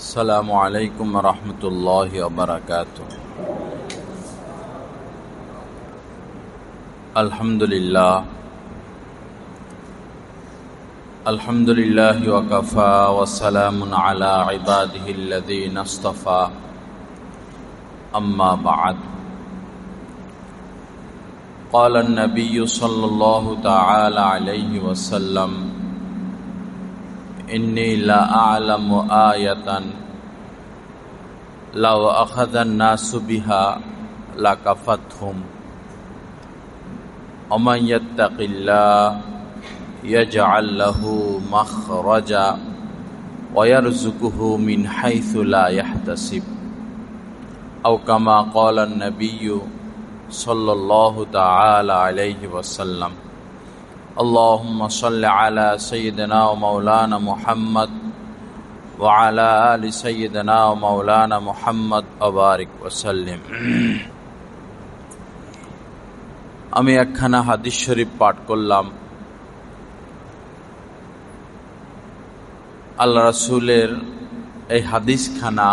আসসালামু আলাইকুম রহমতুল্লাহি ওয়া বারাকাতুহু। আলহামদুলিল্লাহি ওয়া কাফা ওয়া সালামুন আলা ইবাদিহিল্লাযীনা ইসতাফা, আম্মা বা'দ। قال النبي صلى الله تعالى عليه وسلم إني لا أعلم آية لو أخذ الناس بها لكفتهم ومن يتق الله يجعل له مخرجا ويرزقه من حيث لا يحتسب أو كما قال النبي صلى الله تعالى عليه وسلم اللهم صل على سيدنا ومولانا محمد وعلى آل سيدنا ومولانا محمد وبارك وسلم। আমি একখানা হাদিস শরীফ পাঠ করলাম। আল্লাহ রাসূলের এই হাদিসখানা,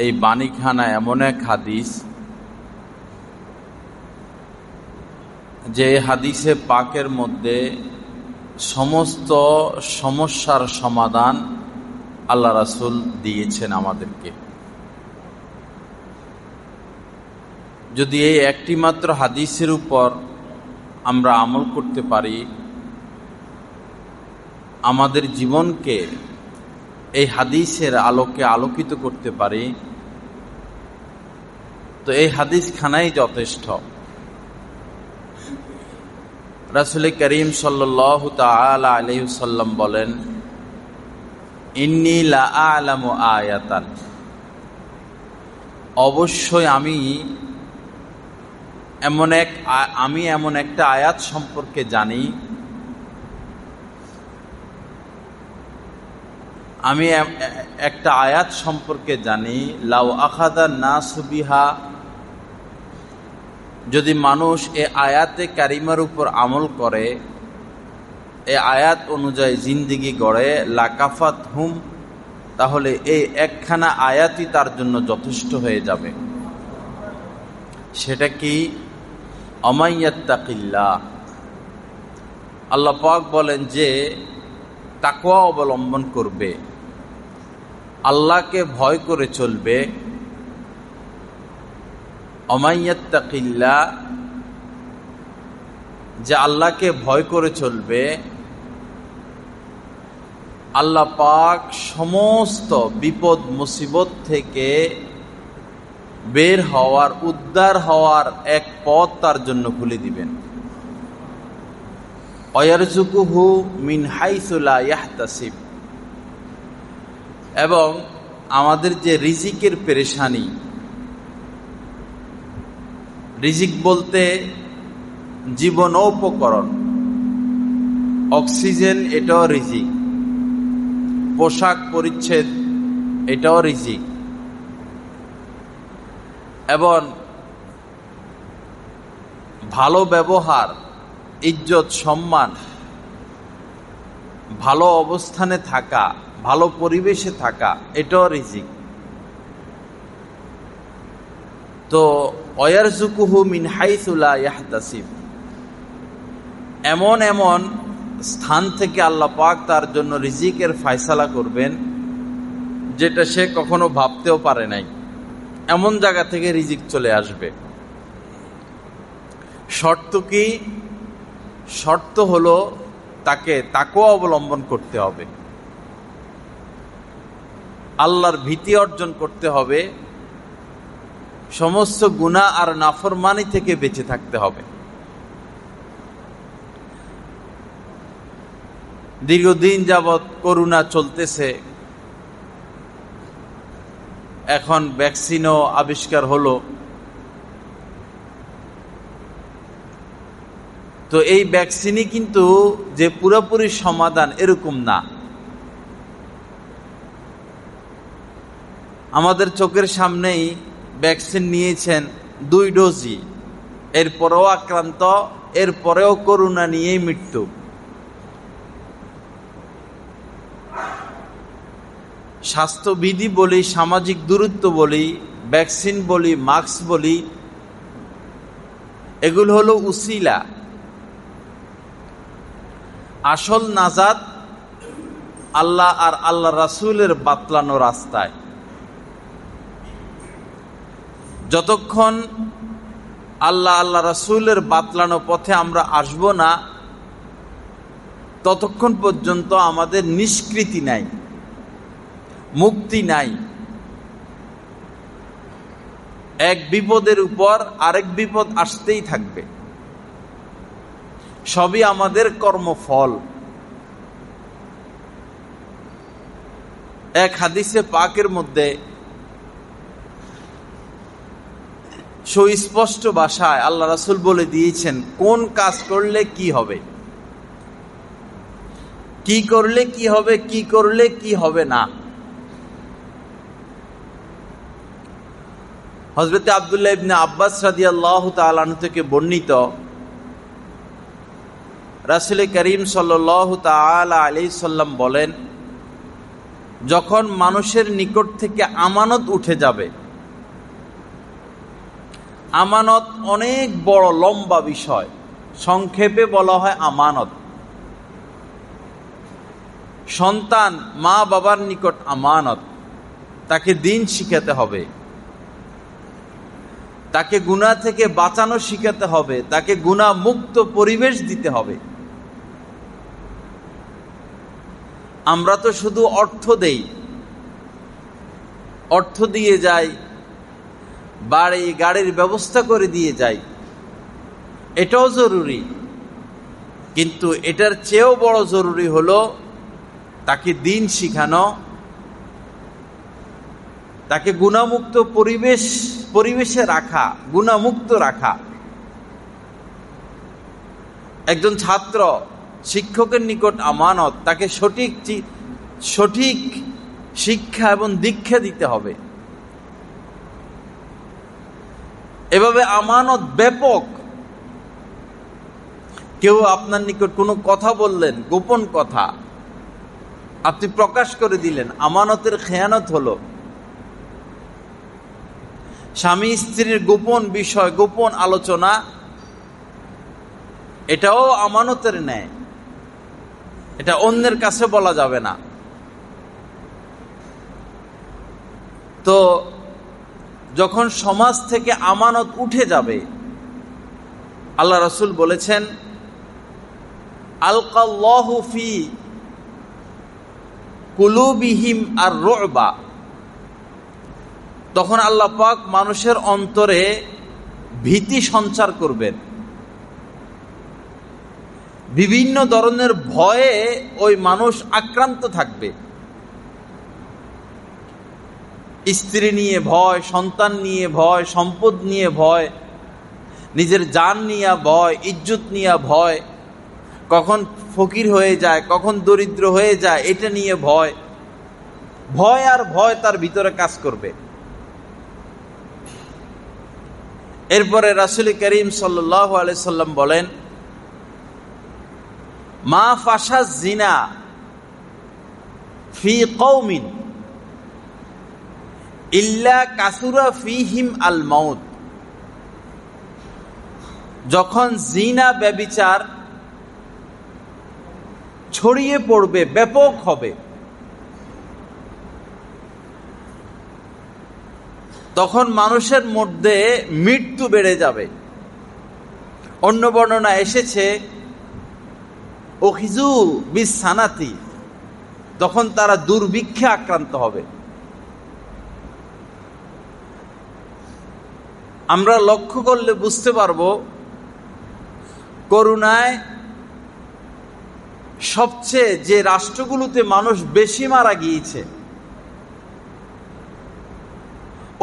এই বাণীখানা এমন এক হাদিস যে হাদিসে পাকের মধ্যে সমস্ত সমস্যার সমাধান আল্লাহ রাসূল দিয়েছেন আমাদেরকে। যদি এই একটি মাত্র হাদিসের উপর আমরা আমল করতে পারি, আমাদের জীবনকে এই হাদিসের আলোকে আলোকিত করতে পারি, তো এই হাদিসখানাই যথেষ্ট। রাসূল করিম সাল্লাল্লাহু তাআলা আলাইহি ওয়াসাল্লাম বলেন, ইন্নী লা আ'লামু আয়াতান, অবশ্যই আমি এমন একটা আয়াত সম্পর্কে জানি, লাউ আখাযান নাসু বিহা, যদি মানুষ এ আয়াতে কারিমার উপর আমল করে, এ আয়াত অনুযায়ী জিন্দেগি গড়ে, লাকাফাত হুম, তাহলে এই একখানা আয়াতই তার জন্য যথেষ্ট হয়ে যাবে। সেটা কি? আমাইয়াত্তাকিল্লাহ, আল্লাহ পাক বলেন যে তাকওয়া অবলম্বন করবে, আল্লাহকে ভয় করে চলবে। আমাইয়াত্তাকিল্লাহ, যে আল্লাহকে ভয় করে চলবে, আল্লাহ পাক সমস্ত বিপদ মুসিবত থেকে বের হওয়ার, উদ্ধার হওয়ার এক পথ তার জন্য খুলে দিবেন। ওয়ারযুকুহু মিন হাইসু লা ইয়াহতাসিব, এবং আমাদের যে রিজিকের পেরেশানি, রিজিক বলতে জীবনোপকরণ, অক্সিজেন এটাও রিজিক, পোশাক পরিচ্ছদ এটাও রিজিক, এবং ভালো ব্যবহার, ইজ্জত সম্মান, ভালো অবস্থানে থাকা, ভালো পরিবেশে থাকা, এটাও রিজিক। তো ওয়ারযুকুহু মিন হাইসু লা ইয়াহতাসিব, এমন এমন স্থান থেকে আল্লাহ পাক তার জন্য রিজিকের ফয়সালা করবেন যেটা সে কখনো ভাবতেও পারে নাই, এমন জায়গা থেকে রিজিক চলে আসবে। শর্ত কি? শর্ত হলো তাকে তাকওয়া অবলম্বন করতে হবে, আল্লাহর ভীতি অর্জন করতে হবে, সমস্ত গুনাহ আর নাফরমানি থেকে বেঁচে থাকতে হবে। দীর্ঘদিন যাবৎ করোনা চলতেছে, এখন ভ্যাকসিনও আবিষ্কার হলো। তো এই ভ্যাকসিনই কিন্তু যে পুরোপুরি সমাধান এরকম না। আমাদের চোখের সামনেই ভ্যাকসিন নিয়েছেন 2 ডোজই, এরপরেও আক্রান্ত, এরপরেও করোনা নিয়েই মৃত্যু। স্বাস্থ্যবিধি বলি, সামাজিক দূরত্ব বলি, ভ্যাকসিন বলি, মাস্ক বলি, এগুলো হলো উসিলা। আসল নাজাত আল্লাহ আর আল্লাহ রাসূলের বাতলানো রাস্তায়। যতক্ষণ আল্লাহ আল্লাহ রাসূলের বাতলানো পথে আমরা আসব না, ততক্ষণ পর্যন্ত আমাদের নিষ্কৃতি নাই, মুক্তি নাই। এক বিপদের উপর আরেক বিপদ আসতেই থাকবে, সবই আমাদের কর্মফল। এক হাদিসে পাকের মধ্যে সুস্পষ্ট ভাষায় আল্লাহ রাসূল বলে দিয়েছেন কোন কাজ করলে কি হবে, কি করলে কি হবে, কি করলে কি হবে না। হযরত আব্দুল্লাহ ইবনে আব্বাস রাদিয়াল্লাহু তাআলা আনহু থেকে বর্ণিত, রাসূল করিম সাল্লাল্লাহু তাআলা আলাইহি সাল্লাম বলেন, যখন মানুষের নিকট থেকে আমানত উঠে যাবে, আমানত অনেক বড় লম্বা বিষয়, সংক্ষেপে বলা হয় আমানত। সন্তান মা বাবার নিকট আমানত, তাকে দ্বীন শিখাতে হবে, তাকে গুনাহ থেকে বাঁচানো শিখাতে হবে, তাকে গুনাহ মুক্ত পরিবেশ দিতে হবে। আমরা তো শুধু অর্থ দেই, অর্থ দিয়ে যাই, বাড়ি গাড়ির ব্যবস্থা করে দিয়ে যাই, এটাও জরুরি, কিন্তু এটার চেয়েও বড় জরুরি হলো তাকে দ্বীন শিখানো, তাকে গুনাহমুক্ত পরিবেশে রাখা, গুনাহমুক্ত রাখা। একজন ছাত্র শিক্ষকের নিকট আমানত, তাকে সঠিক শিক্ষা এবং দীক্ষা দিতে হবে। এভাবে আমানত ব্যাপক। কেউ আপনার নিকট কোনো কথা বললেন, গোপন কথা আপনি প্রকাশ করে দিলেন, আমানতের খেয়ানত হলো। স্বামী স্ত্রীর গোপন বিষয়, গোপন আলোচনা, এটাও আমানতের ন্যায়, এটা অন্যের কাছে বলা যাবে না। তো যখন সমাজ থেকে আমানত উঠে যাবে, আল্লাহ রাসূল বলেছেন, আলকাল্লাহু ফি কুলুবিহিম আর রুবা, তখন আল্লাহ পাক মানুষের অন্তরে ভীতি সঞ্চার করবেন। বিভিন্ন ধরনের ভয়ে ওই মানুষ আক্রান্ত থাকবে। স্ত্রী নিয়ে ভয়, সন্তান নিয়ে ভয়, সম্পদ নিয়ে ভয়, নিজের জান নিয়ে ভয়, ইজ্জত নিয়ে ভয়, কখন ফকির হয়ে যায়, কখন দরিদ্র হয়ে যায়, এটা নিয়ে ভয়। ভয় আর ভয় তার ভিতরে কাজ করবে। এরপরে রাসূল করিম সাল্লাল্লাহু আলাইহি সাল্লাম বলেন, মা ফাশা জিনা ফি কওমিন ইল্লা কাসুরা ফিহিম আল মাউত। যখন জিনা ব্যভিচার ছড়িয়ে পড়বে, ব্যাপক হবে, তখন মানুষের মধ্যে মৃত্যু বেড়ে যাবে। অন্য বর্ণনা এসেছে ওখিজু বিসানাতি, তখন তারা দুর্ভিক্ষে আক্রান্ত হবে। আমরা লক্ষ্য করলে বুঝতে পারবো, করোনায় সবচেয়ে যে রাষ্ট্রগুলোতে মানুষ বেশি মারা গিয়েছে,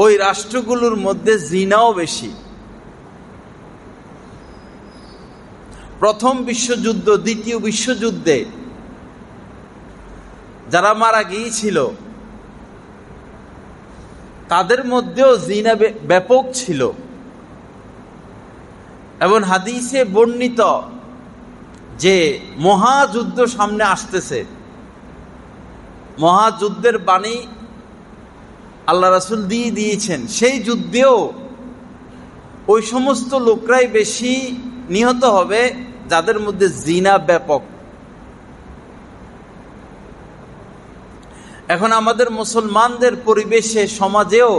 ওই রাষ্ট্রগুলোর মধ্যে জিনাও বেশি। প্রথম বিশ্বযুদ্ধ, দ্বিতীয় বিশ্বযুদ্ধে যারা মারা গিয়েছিল তাদের মধ্যেও জিনা ব্যাপক ছিল। এবং হাদিসে বর্ণিত যে মহাযুদ্ধ সামনে আসতেছে, মহাযুদ্ধের বাণী আল্লাহ রাসূল দিয়ে দিয়েছেন। সেই যুদ্ধেও ওই সমস্ত লোকরাই বেশি নিহত হবে যাদের মধ্যে জিনা ব্যাপক। এখন আমাদের মুসলমানদের পরিবেশে, সমাজেও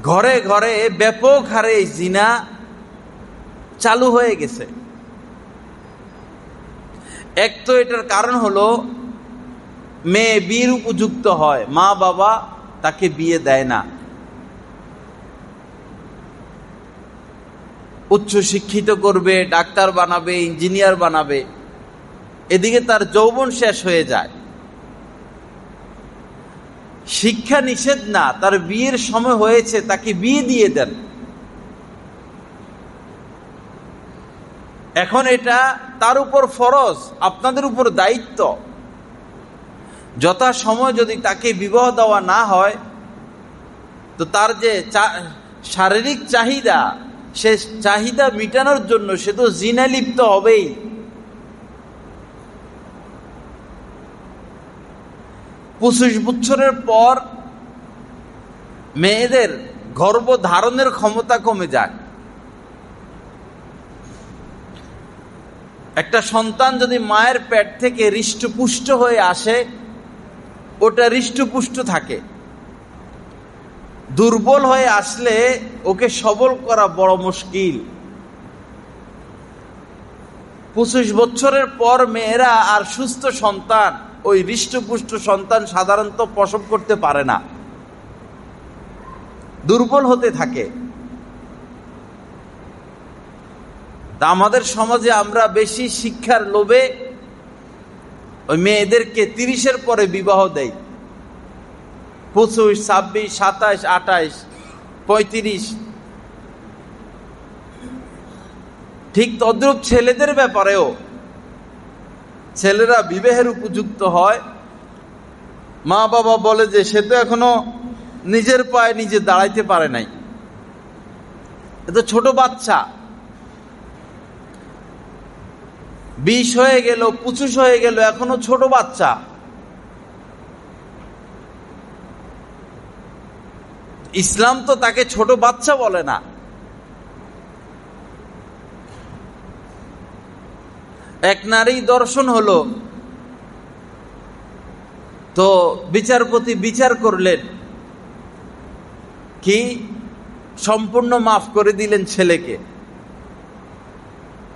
ঘরে ঘরে ব্যাপক হারে জিনা চালু হয়ে গেছে। এক তো এটার কারণ হলো মেয়ে বিয়ের উপযুক্ত হয়, মা বাবা তাকে বিয়ে দেয় না। উচ্চ শিক্ষিত করবে, ডাক্তার বানাবে, ইঞ্জিনিয়ার বানাবে, এদিকে তার যৌবন শেষ হয়ে যায়। শিক্ষা নিষেধ না, তার বিয়ের সময় হয়েছে, তাকে বিয়ে দিয়ে দেন। এখন এটা তার উপর ফরজ, আপনাদের উপর দায়িত্ব। যথা সময় যদি তাকে বিবাহ দেওয়া না হয়, তো তার যে শারীরিক চাহিদা, সে চাহিদা মিটানোর জন্য সে তো জিনা লিপ্ত হবেই। 25 বছরের পর মেয়েদের গর্ভধারণের ক্ষমতা কমে যায়। একটা সন্তান যদি মায়ের পেট থেকে হৃষ্টপুষ্ট হয়ে আসে, ওটা হৃষ্টপুষ্ট থাকে। দুর্বল হয়ে আসলে ওকে সবল করা বড় মুশকিল। 25 বছরের পর মেয়েরা আর সুস্থ সন্তান, ওই হৃষ্টপুষ্ট সন্তান সাধারণত প্রসব করতে পারে না, দুর্বল হতে থাকে। তা আমাদের সমাজে আমরা বেশি শিক্ষার লোভে ওই মেয়েদেরকে 30-এর পরে বিবাহ দেই। 25, 26, 27, 28, 35। ঠিক তদ্রূপ ছেলেদের ব্যাপারেও ছেলেরা বিবাহের উপযুক্ত হয়, মা বাবা বলে যে সে তো এখনো নিজের পায়ে নিজে দাঁড়াইতে পারে নাই, এ তো ছোট বাচ্চা। 20 হয়ে গেল, 25 হয়ে গেল, এখনো ছোট বাচ্চা। ইসলাম তো তাকে ছোট বাচ্চা বলে না। এক নারী দর্শন হলো, তো বিচারপতি বিচার করলেন, কি সম্পূর্ণ মাফ করে দিলেন ছেলেকে,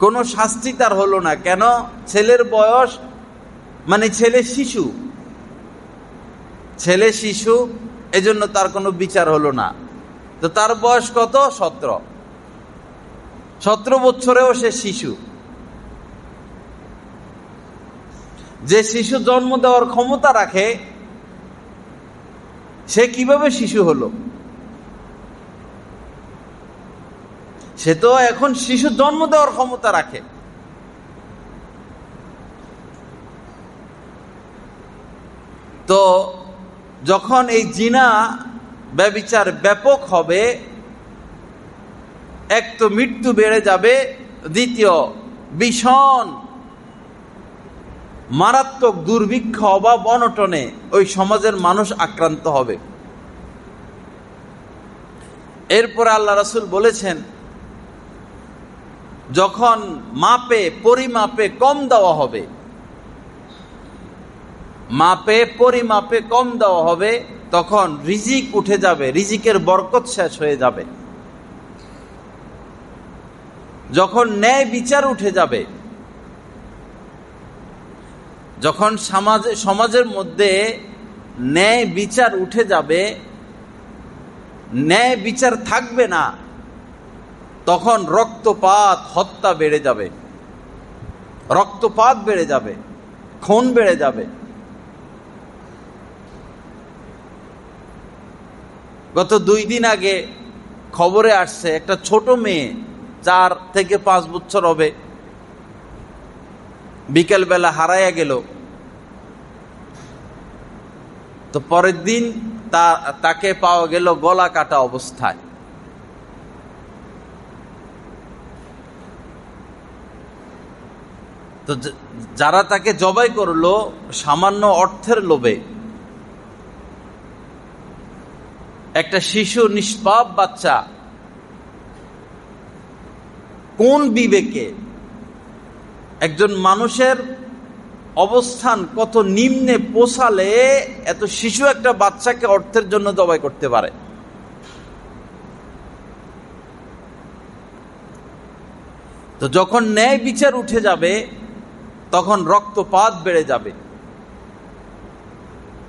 কোনো শাস্তি তার হলো না। কেন? ছেলের বয়স, মানে ছেলে শিশু, ছেলে শিশু, এজন্য তার কোনো বিচার হলো না। তো তার বয়স কত? 17 বছরেও সে শিশু। যে শিশু জন্ম দেওয়ার ক্ষমতা রাখে, সে কিভাবে শিশু হলো? সে তো এখন শিশু জন্ম দেওয়ার ক্ষমতা রাখে। তো যখন এই জিনা ব্যভিচার ব্যাপক হবে, এক তো মৃত্যু বেড়ে যাবে, দ্বিতীয় ভীষণ মারাত্মক দুর্ভিক্ষ, অভাব, অনটনে ওই সমাজের মানুষ আক্রান্ত হবে। এরপরে আল্লাহ রাসূল বলেছেন, যখন মাপে পরিমাপে কম দেওয়া হবে, মাপে পরিমাপে কম দেওয়া হবে, তখন রিজিক উঠে যাবে, রিজিকের বরকত শেষ হয়ে যাবে। যখন ন্যায় বিচার উঠে যাবে, যখন সমাজের মধ্যে ন্যায় বিচার উঠে যাবে, ন্যায় বিচার থাকবে না, তখন রক্তপাত, হত্যা বেড়ে যাবে, রক্তপাত বেড়ে যাবে, খুন বেড়ে যাবে। গত 2 দিন আগে খবরে আসছে, একটা ছোট মেয়ে 4 থেকে 5 বছর হবে, বিকেলবেলা হারাইয়া গেল। তো পরের দিন তাকে পাওয়া গেল গলা কাটা অবস্থায়। তো যারা তাকে জবাই করলো সামান্য অর্থের লোভে, একটা শিশু, নিষ্পাপ বাচ্চা, কোন বিবেকে একজন মানুষের অবস্থান কত নিম্নে পৌঁছালে এত শিশু একটা বাচ্চাকে অর্থের জন্য জবাই করতে পারে? তো যখন ন্যায় বিচার উঠে যাবে তখন রক্তপাত বেড়ে যাবে,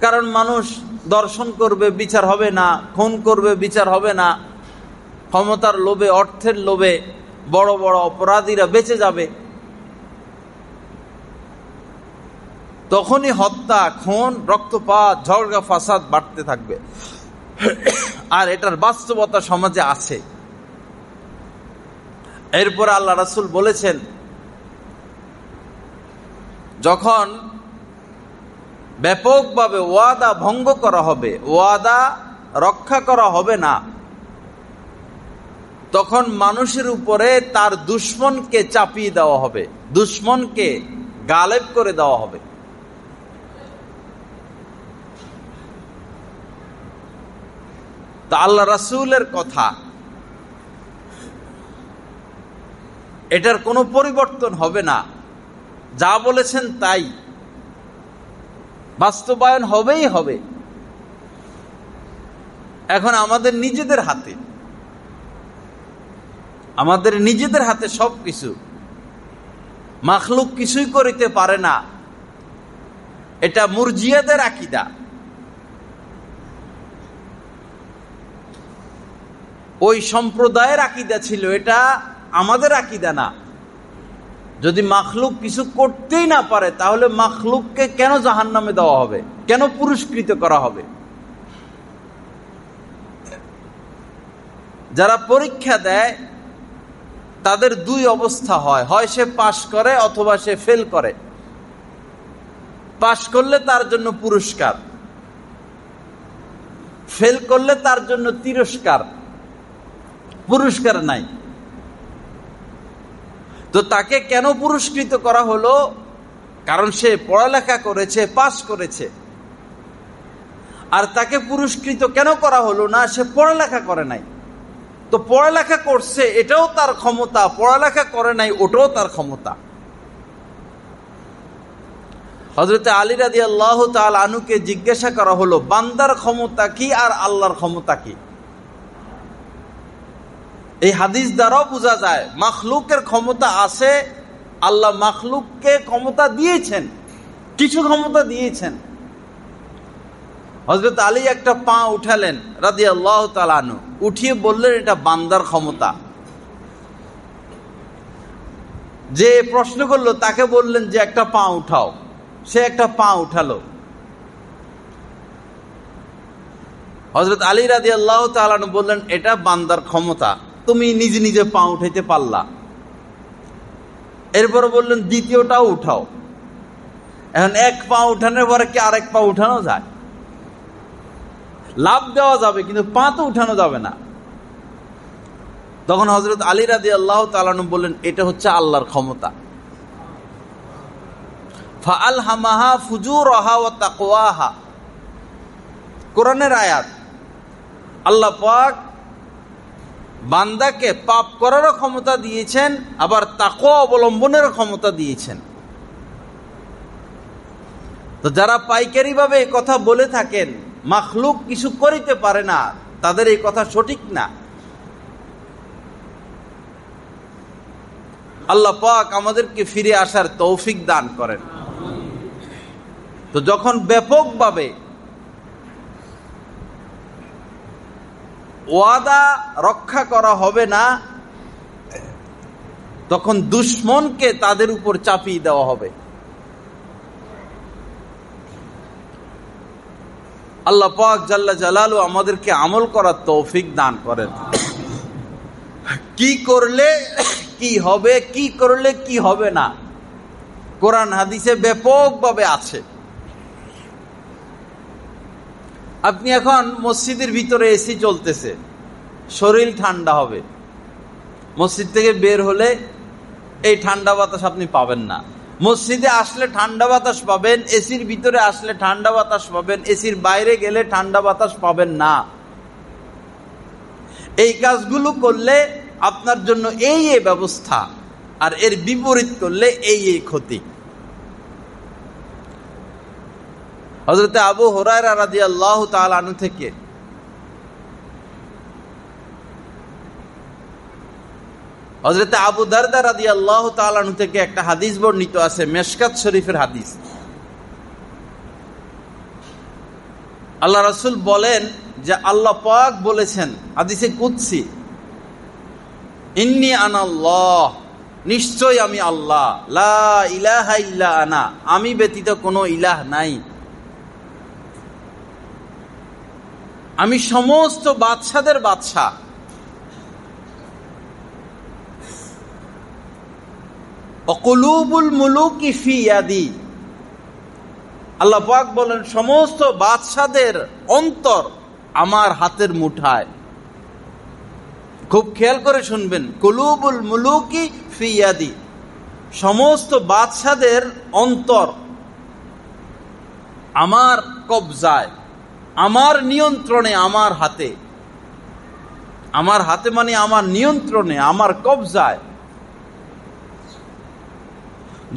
কারণ মানুষ দর্শন করবে, বিচার হবে না, খুন করবে, বিচার হবে না, ক্ষমতার লোভে, অর্থের লোভে বড় বড় অপরাধীরা বেঁচে যাবে। তখনই হত্যা, খুন, রক্তপাত, ঝগড়া ফাসাদ বাড়তে থাকবে। আর এটার বাস্তবতা সমাজে আছে। এরপর আল্লাহ রাসূল বলেছেন, যখন ব্যাপকভাবে ওয়াদা ভঙ্গ করা হবে, ওয়াদা রক্ষা করা হবে না, তখন মানুষের উপরে তার দুশমনকে চাপিয়ে দেওয়া হবে, দুশমনকে গালেব করে দেওয়া হবে। তা আল্লাহ রাসূলের কথা, এটার কোনো পরিবর্তন হবে না। যা বলেছেন তাই বাস্তবায়ন হবেই হবে। এখন আমাদের নিজেদের হাতে, আমাদের নিজেদের হাতে সবকিছু। মাখলুক কিছুই করিতে পারে না, এটা মুরজিয়াদের আকীদা। ওই সম্প্রদায়ের আকীদা ছিল, এটা আমাদের আকীদা না। যদি মাখলুক কিছু করতেই না পারে তাহলে মাখলুককে কেন জাহান্নামে দেওয়া হবে, কেন পুরস্কৃত করা হবে? যারা পরীক্ষা দেয় তাদের দুই অবস্থা হয়, হয় সে পাশ করে অথবা সে ফেল করে। পাশ করলে তার জন্য পুরস্কার, ফেল করলে তার জন্য তিরস্কার, পুরস্কার নাই। তো তাকে কেন পুরস্কৃত করা হলো? কারণ সে পড়ালেখা করেছে, পাস করেছে। আর তাকে পুরস্কৃত কেন করা হলো না? সে পড়ালেখা করে নাই। তো পড়ালেখা করছে এটাও তার ক্ষমতা, পড়ালেখা করে নাই ওটাও তার ক্ষমতা। হযরত আলী রাদিয়াল্লাহু তাআলা আনহুকে জিজ্ঞাসা করা হলো, বান্দার ক্ষমতা কি আর আল্লাহর ক্ষমতা কি? এই হাদিস দ্বারাও বোঝা যায় মাখলুকের ক্ষমতা আছে, আল্লাহ মাখলুককে ক্ষমতা দিয়েছেন, কিছু ক্ষমতা দিয়েছেন। হযরত আলী একটা পা উঠালেন রাদিয়াল্লাহু তাআলা আনহু, উঠিয়ে বললেন এটা বান্দার ক্ষমতা। যে প্রশ্ন করলো তাকে বললেন যে একটা পা উঠাও, সে একটা পা উঠালো। হযরত আলী রাদিয়াল্লাহু তাআলা আনহু বললেন এটা বান্দার ক্ষমতা, তুমি নিজে নিজে পা উঠাইতে পারলা। এরপরে বললেন দ্বিতীয়টাও উঠাও। এখন এক পা উঠানোর পরে কি আরেক পা উঠানো যায়? লাভ দেওয়া যাবে কিন্তু পা তো উঠানো যাবে না। তখন হযরত আলী রাদিয়াল্লাহু তাআলা আনহু বললেন এটা হচ্ছে আল্লাহর ক্ষমতা। ফাআলহামাহা ফুজুরাহা ওয়া তাকওয়াহা, কোরআনের আয়াত। আল্লাহ পাক বান্দাকে পাপ করারও ক্ষমতা দিয়েছেন, আবার তাকওয়া অবলম্বনেরও ক্ষমতা দিয়েছেন। তো যারা পাইকারি ভাবে এই কথা বলে থাকেন মাখলুক কিছু করিতে পারে না, তাদের এই কথা সঠিক না। আল্লাহ পাক আমাদেরকে ফিরে আসার তৌফিক দান করেন। তো যখন ব্যাপকভাবে ওয়াদা রক্ষা করা হবে না, তখন দুশমনকে তাদের উপর চাপিয়ে দেওয়া হবে। আল্লাহ পাক জাল্লা জালালু আমাদেরকে আমল করার তৌফিক দান করেন। কি করলে কি হবে, কি করলে কি হবে না, কোরআন হাদিসে ব্যাপকভাবে আছে। আপনি এখন মসজিদের ভিতরে এসি চলতেছে, শরীর ঠান্ডা হবে, মসজিদ থেকে বের হলে এই ঠান্ডা বাতাস আপনি পাবেন না। মসজিদে আসলে ঠান্ডা বাতাস পাবেন, এসির ভিতরে আসলে ঠান্ডা বাতাস পাবেন, এসির বাইরে গেলে ঠান্ডা বাতাস পাবেন না। এই কাজগুলো করলে আপনার জন্য এই ব্যবস্থা, আর এর বিপরীত করলে এই ক্ষতি। হযরত আবু হুরায়রা রাদিয়াল্লাহু তাআলা আনহু থেকে হযরত আবু দারদা রাদিয়াল্লাহু তাআলা আনহু থেকে একটা হাদিস বর্ণিত আছে, মিশকাত শরীফের হাদিস। আল্লাহ রাসূল বলেন যে আল্লাহ পাক বলেছেন হাদিসে কুদসি, ইন্নী আনাল্লাহ, নিশ্চয় আমি আল্লাহ, লা ইলাহা ইল্লা আনা, আমি ব্যতীত কোনো ইলাহ নাই। আমি সমস্ত বাদশাদের বাদশা। অকুলুবুল মুলুকি ফি ইয়াদি, আল্লাহ পাক বলেন সমস্ত বাদশাদের অন্তর আমার হাতের মুঠায়। খুব খেয়াল করে শুনবেন, কুলুবুল মুলুকি ফি ইয়াদি, সমস্ত বাদশাদের অন্তর আমার কবজায়, আমার নিয়ন্ত্রণে, আমার হাতে। আমার হাতে মানে আমার নিয়ন্ত্রণে, আমার কবজায়।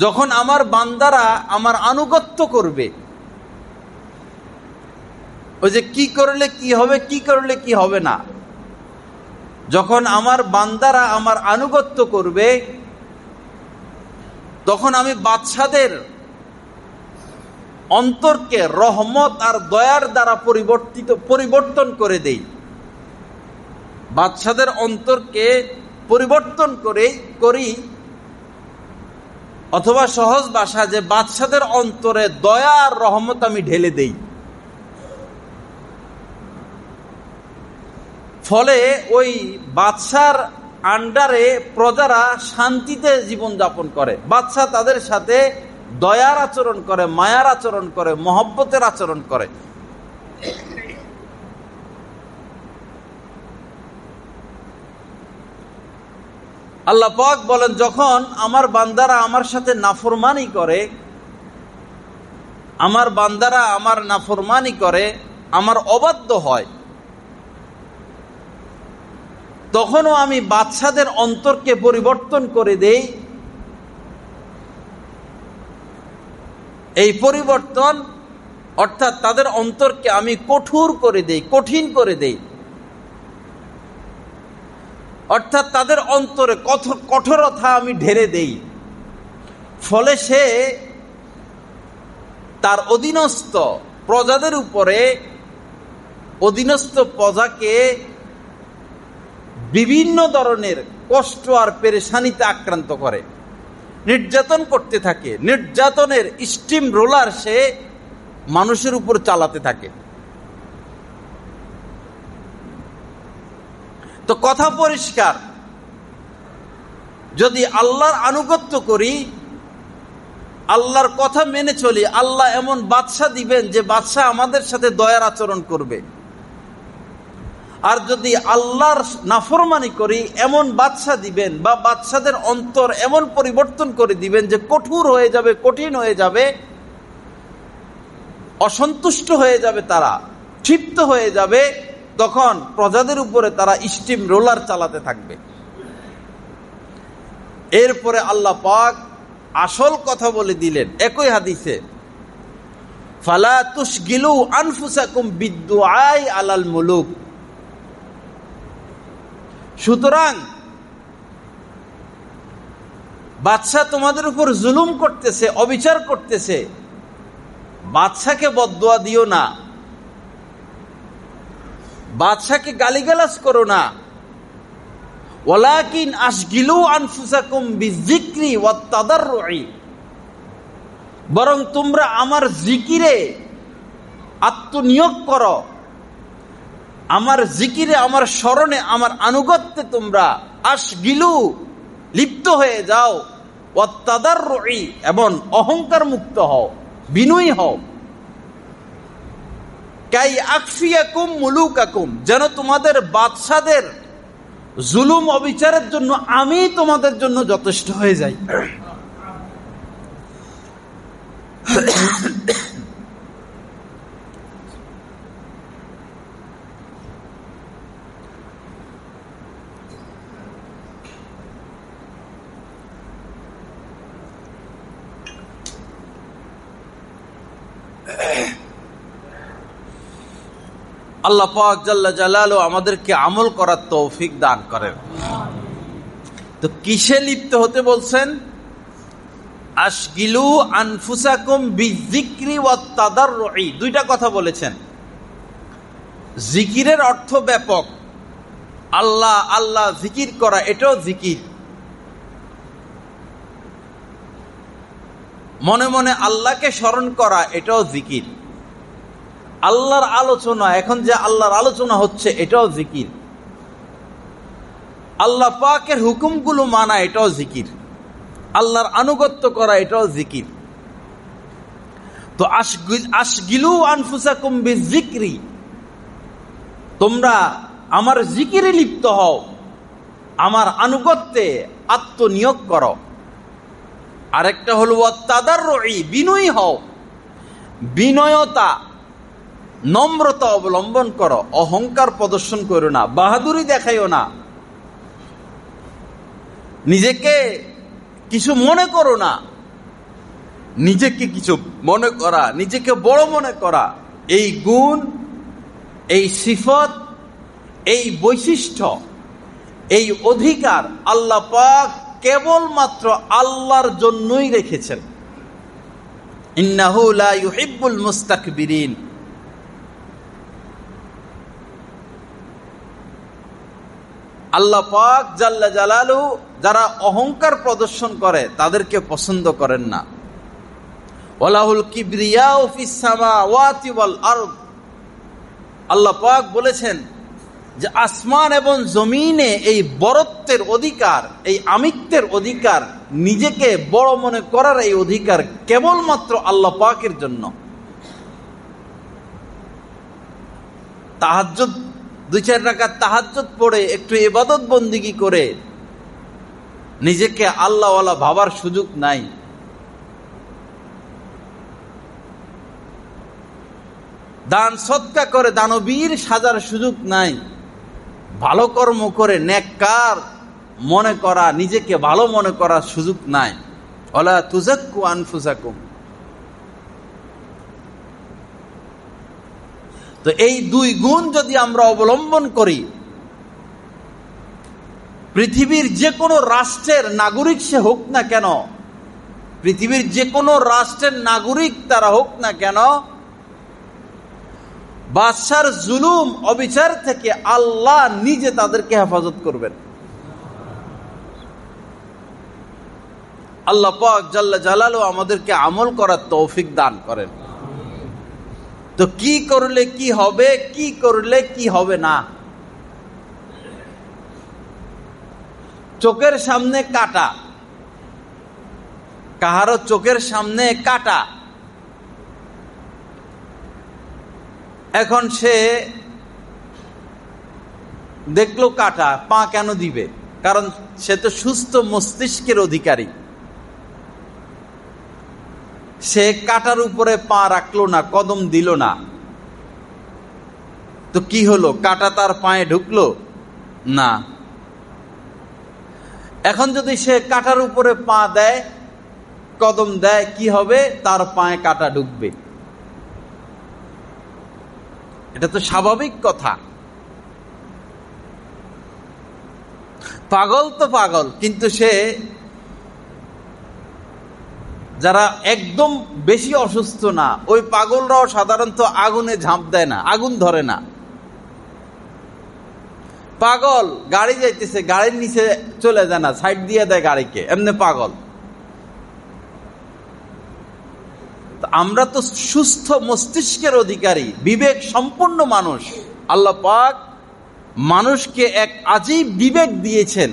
যখন আমার বান্দারা আমার আনুগত্য করবে, ওই যে কি করলে কি হবে, কি করলে কি হবে না, যখন আমার বান্দারা আমার আনুগত্য করবে, তখন আমি বাদশাদের অন্তরকে রহমত আর দয়ার দ্বারা পরিবর্তন করে দেই। বাদশাদের অন্তরকে পরিবর্তন করি, অথবা সহজ ভাষা যে বাদশাদের অন্তরে দয়া আর রহমত আমি ঢেলে দেই। ফলে ওই বাদশার আন্ডারে প্রজারা শান্তিতে জীবন যাপন করে। বাদশা তাদের সাথে দয়ার আচরণ করে, মায়ার আচরণ করে, মহব্বতের আচরণ করে। আল্লাহ পাক বলেন যখন আমার বান্দারা আমার সাথে নাফরমানি করে, আমার বান্দারা আমার নাফরমানি করে, আমার অবাধ্য হয়, তখনও আমি বাদশাদের অন্তরকে পরিবর্তন করে দেই। এই পরিবর্তন অর্থাৎ তাদের অন্তরকে আমি কঠোর করে দেই, কঠিন করে দেই। অর্থাৎ তাদের অন্তরে কঠোরতা আমি ঢেলে দেই। ফলে সে তার অধীনস্থ প্রজাদের উপরে, অধীনস্থ প্রজাকে বিভিন্ন ধরনের কষ্ট আর পেরেশানিতে আক্রান্ত করে, নির্যাতন করতে থাকে। নির্যাতনের স্টিম রোলার সে মানুষের উপর চালাতে থাকে। তো কথা পরিষ্কার, যদি আল্লাহর আনুগত্য করি, আল্লাহর কথা মেনে চলি, আল্লাহ এমন বাদশা দিবেন যে বাদশা আমাদের সাথে দয়ার আচরণ করবে। আর যদি আল্লাহর নাফরমানি করি, এমন বাদশা দিবেন বা বাদশাদের অন্তর এমন পরিবর্তন করে দিবেন যে কঠোর হয়ে যাবে, কঠিন হয়ে যাবে, অসন্তুষ্ট হয়ে যাবে, তারা ক্ষিপ্ত হয়ে যাবে। তখন প্রজাদের উপরে তারা স্টিম রোলার চালাতে থাকবে। এরপরে আল্লাহ পাক আসল কথা বলে দিলেন একই হাদিসে, ফালা তুশগিলু আনফুসাকুম বিদ্দুআই আলাল মুলুক। সুতরাং বাদশা তোমাদের উপর জুলুম করতেছে, অবিচার করতেছে, বাদশাকে বদদুয়া দিও না, বাদশাকে গালিগালাজ করো না। ওয়ালাকিন আশগিলু আনফুসাকুম বিযিকরি ওয়াত তাদাররুই, বরং তোমরা আমার জিকিরে আত্মনিয়োগ করো, আমার জিকিরে, আমার স্মরণে, আমার আনুগত্যে তোমরা আশগিলু লিপ্ত হয়ে যাও, ওয়াত তাদাররুই, এবং অহংকার মুক্ত হও, বিনয়ী হও। কাই আকফিয়াকুম মুলুকাকুম, যেন তোমাদের বাদশাদের জুলুম অবিচারের জন্য আমি তোমাদের জন্য যথেষ্ট হয়ে যাই। আল্লাহ পাক জাল্লা জালালু আমাদেরকে আমল করার তৌফিক দান করেন। তো কিসে লিপ্ত হতে বলছেন? আশগিলু আনফুসাকুম বিযিকরি ওয়াত তাদাররুই, দুইটা কথা বলেছেন। জিকিরের অর্থ ব্যাপক, আল্লাহ আল্লাহ জিকির করা এটাও জিকির, মনে মনে আল্লাহকে স্মরণ করা এটাও জিকির, আল্লাহর আলোচনা, এখন যে আল্লাহর আলোচনা হচ্ছে এটাও জিকির, আল্লাহ পাকের হুকুমগুলো মানা এটাও জিকির, আল্লাহর আনুগত্য করা এটাও জিকির। তো আশগিলু আনফুসাকুম বিযিকরি, তোমরা আমার জিকিরে লিপ্ত হও, আমার আনুগত্যে আত্মনিয়োগ করো। আরেকটা হলো তাদাররুই, বিনয়ী হও, বিনয়তা নম্রতা অবলম্বন করো, অহংকার প্রদর্শন করো না, বাহাদুরি দেখাইও না, নিজেকে কিছু মনে করো না। নিজেকে কিছু মনে করা, নিজেকে বড় মনে করা, এই গুণ, এই সিফত, এই বৈশিষ্ট্য, এই অধিকার আল্লাহ পাক কেবলমাত্র আল্লাহর জন্যই রেখেছেন। ইন্নাহু লা ইউহিব্বুল মুস্তাকবিরিন। আল্লাহ পাক জাল্লা জালালুহু যারা অহংকার প্রদর্শন করে তাদেরকে পছন্দ করেন না। ওয়ালাহুল কিবরিয়াউ ফিস সামাওয়াতি ওয়াল আরদ, আল্লাহ পাক বলেছেন যে আসমান এবং জমিনে এই বরত্বের অধিকার, এই আমিত্বের অধিকার, নিজেকে বড় মনে করার এই অধিকার কেবলমাত্র আল্লাহ পাকের জন্য। তাহাজ্জুদ, 2-4 রাকাত তাহাজ্জুদ পড়ে একটু ইবাদত বন্দিগি করে নিজেকে আল্লাহওয়ালা ভাবার সুযোগ নাই। দান সদকা করে দানবীর সাজার সুযোগ নাই। ভালো কর্ম করে নেককার মনে করা, নিজেকে ভালো মনে করার সুযোগ নাই। ওয়ালা তুযাক্কু আনফুসাকুম। তো এই দুই গুণ যদি আমরা অবলম্বন করি, পৃথিবীর যে কোনো রাষ্ট্রের নাগরিক সে হোক না কেন, পৃথিবীর যে কোনো রাষ্ট্রের নাগরিক তারা হোক না কেন, বাদশার জুলুম অবিচার থেকে আল্লাহ নিজে তাদেরকে হেফাজত করবেন। আল্লাহ পাক জাল্লা জালালু আমাদেরকে আমল করার তৌফিক দান করেন। তো কি করলে কি হবে, কি করলে কি হবে না? চোখের সামনে কাটা, কাহারো চোখের সামনে কাটা, এখন সে দেখলো কাটা, পা কেন দিবে? কারণ সে তো সুস্থ মস্তিষ্কের অধিকারী। সে কাটার উপরে পা রাখলো না, কদম দিল না, তো কি হলো? কাটা তার পায়ে ঢুকলো না। এখন যদি সে কাটার উপরে পা দেয়, কদম দেয়, কি হবে? তার পায়ে কাটা ঢুকবে। এটা তো স্বাভাবিক কথা। পাগল তো পাগল, কিন্তু সে, যারা একদম বেশি অসুস্থ না, ওই পাগলরাও সাধারণত আগুনে ঝাঁপ দেয় না, আগুন ধরে না। পাগল গাড়ি যাইতেছে, গাড়ির নিচে চলে যায় না, সাইড দিয়ে দেয় গাড়িকে, এমনি পাগল। আমরা তো সুস্থ মস্তিষ্কের অধিকারী, বিবেক সম্পন্ন মানুষ। আল্লাহ পাক মানুষকে এক আজীব বিবেক দিয়েছেন,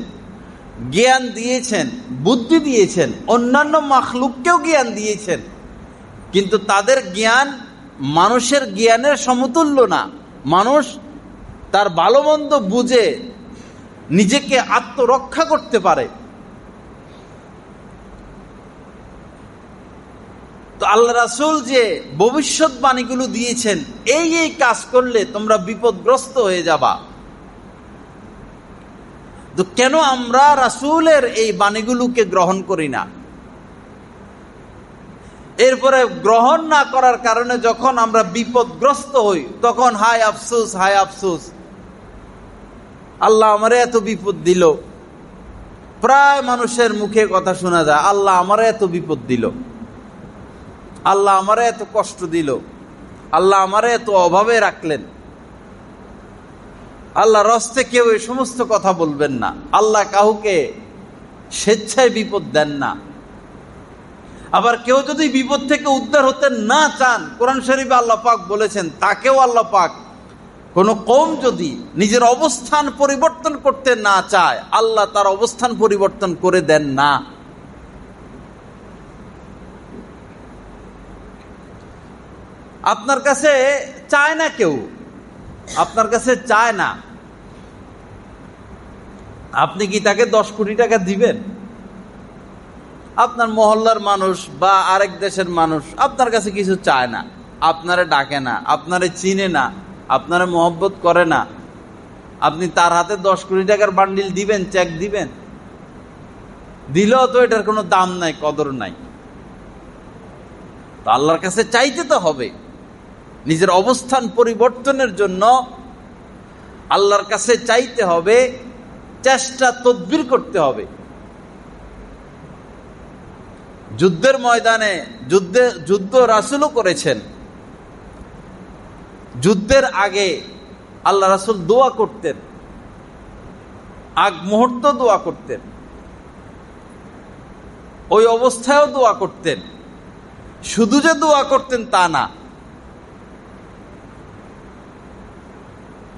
জ্ঞান দিয়েছেন, বুদ্ধি দিয়েছেন, অন্যান্য মাখলুককেও জ্ঞান দিয়েছেন, কিন্তু তাদের জ্ঞান মানুষের জ্ঞানের সমতুল্য না। মানুষ তার ভালো মন্দ বুঝে নিজেকে আত্মরক্ষা করতে পারে। তো আল্লাহ রাসূল যে ভবিষ্যৎবাণীগুলো দিয়েছেন, এই এই কাজ করলে তোমরা বিপদগ্রস্ত হয়ে যাবা, তো কেন আমরা রাসূলের এই বাণীগুলোকে গ্রহণ করি না? এরপরে গ্রহণ না করার কারণে যখন আমরা বিপদগ্রস্ত হই তখন হায় আফসোস, হায় আফসোস, আল্লাহ আমারে এত বিপদ দিল। প্রায় মানুষের মুখে কথা শোনা যায়, আল্লাহ আমারে এত বিপদ দিল, আল্লাহ আমারে এত কষ্ট দিল, আল্লাহ আমারে এত অভাবে রাখলেন। আল্লাহ রস্তে কেউ এই সমস্ত কথা বলবেন না। আল্লাহ কাউকে স্বেচ্ছায় বিপদ দেন না। আবার কেউ যদি বিপদ থেকে উদ্ধার হতে না চান, কোরআন শরীফে আল্লাহ পাক বলেছেন, তাকেও আল্লাহ পাক, কোন কওম যদি নিজের অবস্থান পরিবর্তন করতে না চায়, আল্লাহ তার অবস্থান পরিবর্তন করে দেন না। আপনার কাছে চায় না, কেউ আপনার কাছে চায় না, আপনি কি তাকে 10 কোটি টাকা দিবেন? আপনার মহল্লার মানুষ বা আরেক দেশের মানুষ আপনার কাছে কিছু চায় না, আপনারে ডাকে না, আপনারে চিনে না, আপনারে মহব্বত করে না, আপনি তার হাতে 10 কোটি টাকার বান্ডিল দিবেন, চেক দিবেন? দিলেও তো এটার কোনো দাম নাই, কদর নাই। তো আল্লাহর কাছে চাইতে তো হবে। নিজের অবস্থান পরিবর্তনের জন্য আল্লাহর কাছে চাইতে হবে, চেষ্টা তদবির করতে হবে। যুদ্ধের ময়দানে যুদ্ধ রাসূলও করেছেন। যুদ্ধের আগে আল্লাহ রাসূল দোয়া করতেন, আগ মুহূর্ত দোয়া করতেন, ওই অবস্থায়ও দোয়া করতেন। শুধু যে দোয়া করতেন তা না,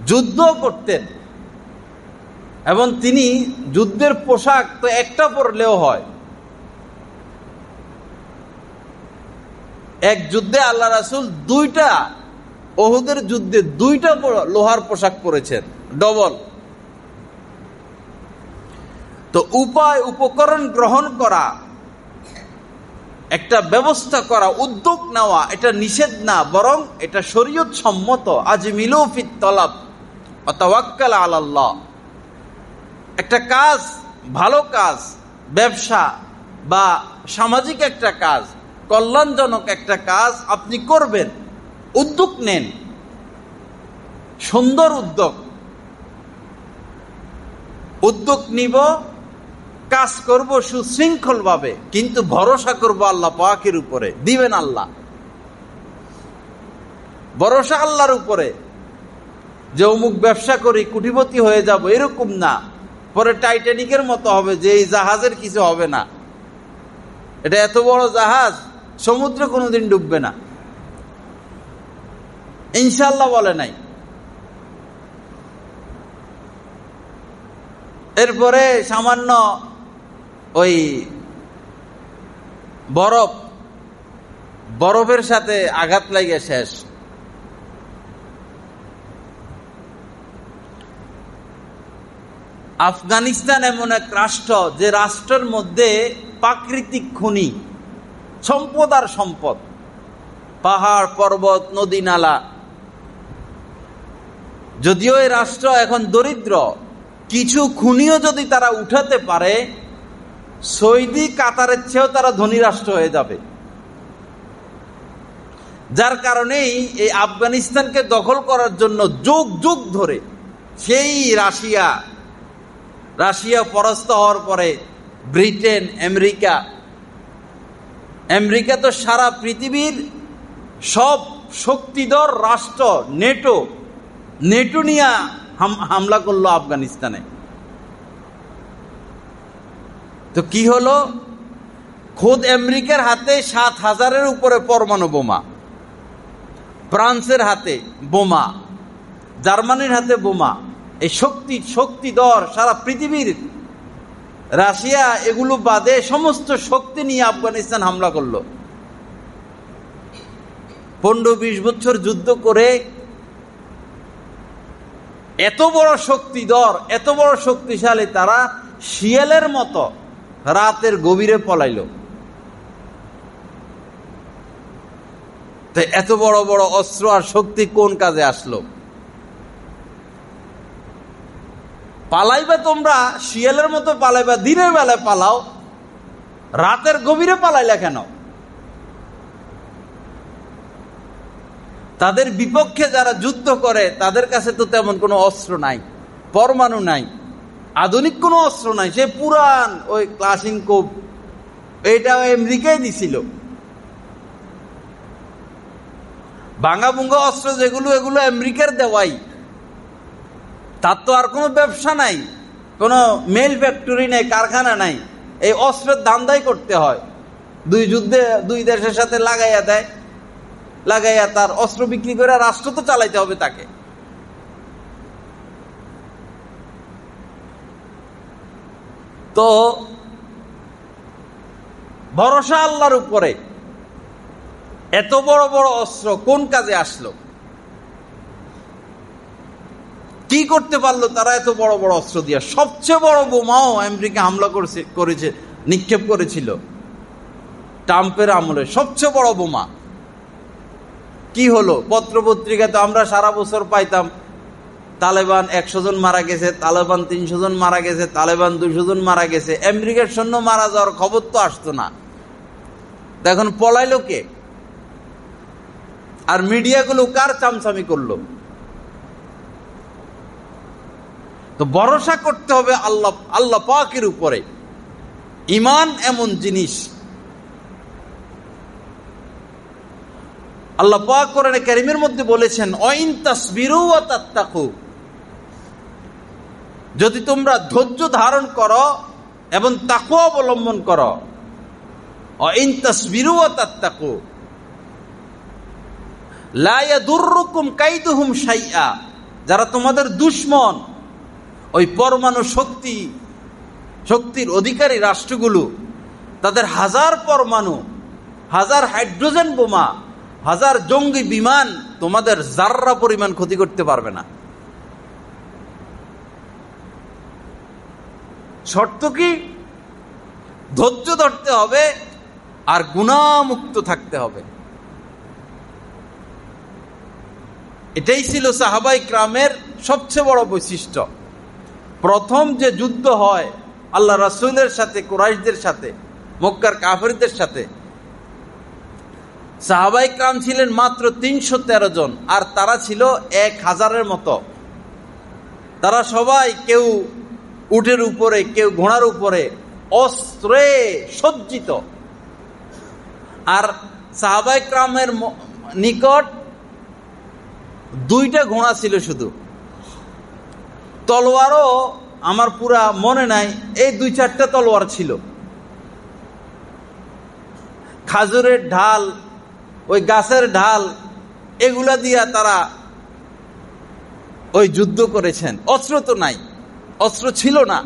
যুদ্ধ করতেন। এবং তিনি যুদ্ধের পোশাক তো একটা পরলেও হয়। এক যুদ্ধে আল্লাহ রাসূল উহুদের যুদ্ধে 2টা লোহার পোশাক পরেছেন, ডবল। তো উপকরণ গ্রহণ করা, একটা ব্যবস্থা করা, উদ্যোগ নেওয়া, এটা নিষেধ না, বরং এটা শরীয়ত সম্মত। আজমিলু ফিত তলাব ওয়া তাওয়াক্কাল আলাল্লাহ। একটা কাজ, ভালো কাজ, ব্যবসা বা সামাজিক একটা কাজ, কল্যাণজনক একটা কাজ আপনি করবেন, উদ্যোগ নেন, সুন্দর উদ্যোগ নিব, কাজ করব সুশৃঙ্খল ভাবে, কিন্তু ভরসা করব আল্লাহ পাকের উপরে। দিবেন আল্লাহ, ভরসা আল্লাহর উপরে। যে অমুক ব্যবসা করি কোটিপতি হয়ে যাব, এরকম না। পরে টাইটানিকের মতো হবে যে এই জাহাজের কিছু হবে না, এটা এত বড় জাহাজ, সমুদ্রে কোনোদিন ডুববে না, ইনশাআল্লাহ বলে নাই। এরপরে সামান্য ওই বরফের সাথে আঘাত লাগে শেষ। আফগানিস্তান এমন এক রাষ্ট্র, যে রাষ্ট্রের মধ্যে প্রাকৃতিক খনি, সম্পদ আর সম্পদ, পাহাড় পর্বত নদী নালা। যদিও এই রাষ্ট্র এখন দরিদ্র, কিছু খনিও যদি তারা উঠাতে পারে, সৌদি কাতারের চেয়েও তারা ধনী রাষ্ট্র হয়ে যাবে। যার কারণেই এই আফগানিস্তানকে দখল করার জন্য যুগ যুগ ধরে সেই রাশিয়া পরাস্ত হওয়ার পরে ব্রিটেন, আমেরিকা তো সারা পৃথিবীর সব শক্তিধর রাষ্ট্র, নেটো নিয়ে হামলা করলো আফগানিস্তানে। তো কি হলো? খোদ আমেরিকার হাতে 7,000-এর উপরে পরমাণু বোমা, ফ্রান্সের হাতে বোমা, জার্মানির হাতে বোমা। এই শক্তিধর সারা পৃথিবীর, রাশিয়া এগুলো বাদে সমস্ত শক্তি নিয়ে আফগানিস্তান হামলা করলো। 15-20 বছর যুদ্ধ করে এত বড় শক্তিধর, এত বড় শক্তিশালী, তারা শিয়ালের মতো রাতের গভীরে পলাইল। তো এত বড় বড় অস্ত্র আর শক্তি কোন কাজে আসলো? পালাইবা তোমরা, শিয়ালের মতো পালাইবা, দিনের বেলায় পালাও, রাতের গভীরে পালাইলা কেন? তাদের বিপক্ষে যারা যুদ্ধ করে তাদের কাছে তো তেমন কোনো অস্ত্র নাই, পরমাণু নাই, আধুনিক কোনো অস্ত্র নাই, সে পুরান ওই ক্লাশিনকোভ, এটা আমেরিকায় দিছিল। ভাঙা ভুঙ্গা অস্ত্র যেগুলো, এগুলো আমেরিকার দেওয়াই। তার তো আর কোনো ব্যবসা নাই, কোনো মেল ফ্যাক্টরি নেই, কারখানা নাই, এই অস্ত্রের ধান্দাই করতে হয়। দুই যুদ্ধে দুই দেশের সাথে লাগাইয়া দেয়, লাগাইয়া তার অস্ত্র বিক্রি করে রাষ্ট্র তো চালাইতে হবে তাকে। তো ভরসা আল্লাহর উপরে, এত বড় বড় অস্ত্র কোন কাজে আসলো? কি করতে পারলো তারা এত বড় বড় অস্ত্র দিয়া? সবচেয়ে বড় বোমাও আমেরিকা হামলা করেছে, নিক্ষেপ করেছিল ট্রাম্পের আমলে, সবচেয়ে বড় বোমা। কি হলো? পত্রপত্রিকা তো আমরা সারা বছর পাইতাম, তালেবান 100 জন মারা গেছে, তালেবান 300 জন মারা গেছে, তালেবান 200 জন মারা গেছে। আমেরিকার সৈন্য মারা যাওয়ার খবর তো আসতো না। এখন পলাইলো কে? আর মিডিয়াগুলো কার চামচামি করলো? তো ভরসা করতে হবে আল্লাহ পাকের উপরে। ঈমান এমন জিনিস, আল্লাহ পাক কোরআনে কারীমের মধ্যে বলেছেন, ওয়াইন তাসবিরু ওয়া তাত্তাকু, যদি তোমরা ধৈর্য ধারণ করো এবং তাকওয়া অবলম্বন করো, ওয়াইন তাসবিরু ওয়া তাত্তাকু লা ইয়াদুররুকুম কাইদুহুম শাইআ, যারা তোমাদের দুশমন, ওই পরমাণু শক্তির অধিকারী রাষ্ট্রগুলো, তাদের 1000 পরমাণু, 1000 হাইড্রোজেন বোমা, 1000 জঙ্গি বিমান তোমাদের জাররা পরিমাণ ক্ষতি করতে পারবে না। শর্ত কি? ধৈর্য ধরতে হবে আর গুনাহমুক্ত থাকতে হবে। এটাই ছিল সাহাবায়ে কিরামের সবচেয়ে বড় বৈশিষ্ট্য। প্রথম যে যুদ্ধ হয় আল্লাহ রাসূলের সাথে, কুরাইশদের সাথে, মক্কার কাফিরদের সাথে, সাহাবায়ে কিরাম ছিলেন মাত্র 313 জন, আর তারা ছিল 1000-এর মতো। তারা সবাই কেউ উটের উপরে, কেউ ঘোড়ার উপরে, অস্ত্রে সজ্জিত। আর সাহাবায়ে কিরামের নিকট 2টা ঘোড়া ছিল শুধু, তলোয়ারও আমার পুরা মনে নাই, এই 2-4টা তলোয়ার ছিল। খাজুরের ঢাল, ওই গাছের ঢাল, এগুলা দিয়া তারা ওই যুদ্ধ করেছেন। অস্ত্র তো নাই, অস্ত্র ছিল না।